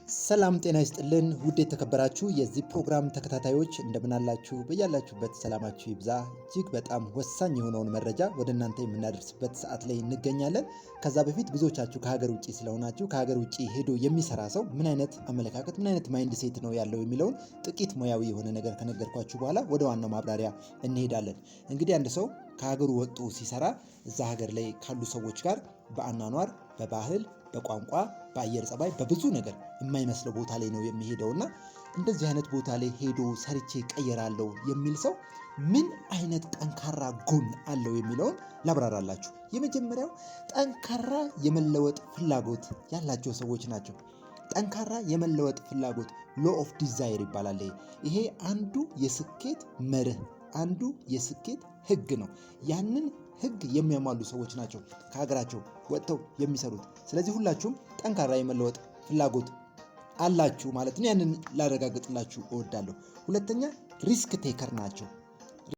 ሰላም ጤና ይስጥልን ውድ የተከበራችሁ የዚህ ፕሮግራም ተከታታዮች እንደምን አላችሁ? በያላችሁበት ሰላማችሁ ይብዛ። እጅግ በጣም ወሳኝ የሆነውን መረጃ ወደ እናንተ የምናደርስበት ሰዓት ላይ እንገኛለን። ከዛ በፊት ብዙዎቻችሁ ከሀገር ውጪ ስለሆናችሁ ከሀገር ውጪ ሄዶ የሚሰራ ሰው ምን አይነት አመለካከት ምን አይነት ማይንድ ሴት ነው ያለው የሚለውን ጥቂት ሙያዊ የሆነ ነገር ከነገርኳችሁ በኋላ ወደ ዋናው ማብራሪያ እንሄዳለን። እንግዲህ አንድ ሰው ከሀገሩ ወጥቶ ሲሰራ እዛ ሀገር ላይ ካሉ ሰዎች ጋር በአኗኗር በባህል በቋንቋ በአየር ጸባይ በብዙ ነገር የማይመስለው ቦታ ላይ ነው የሚሄደውና እንደዚህ አይነት ቦታ ላይ ሄዶ ሰርቼ ቀየራለሁ የሚል ሰው ምን አይነት ጠንካራ ጎን አለው የሚለውን ላብራራላችሁ። የመጀመሪያው ጠንካራ የመለወጥ ፍላጎት ያላቸው ሰዎች ናቸው። ጠንካራ የመለወጥ ፍላጎት ሎ ኦፍ ዲዛይር ይባላል። ይሄ አንዱ የስኬት መርህ አንዱ የስኬት ህግ ነው። ያንን ህግ የሚያሟሉ ሰዎች ናቸው ከሀገራቸው ወጥተው የሚሰሩት። ስለዚህ ሁላችሁም ጠንካራ የመለወጥ ፍላጎት አላችሁ ማለት ነው። ያንን ላረጋግጥላችሁ እወዳለሁ። ሁለተኛ ሪስክ ቴከር ናቸው።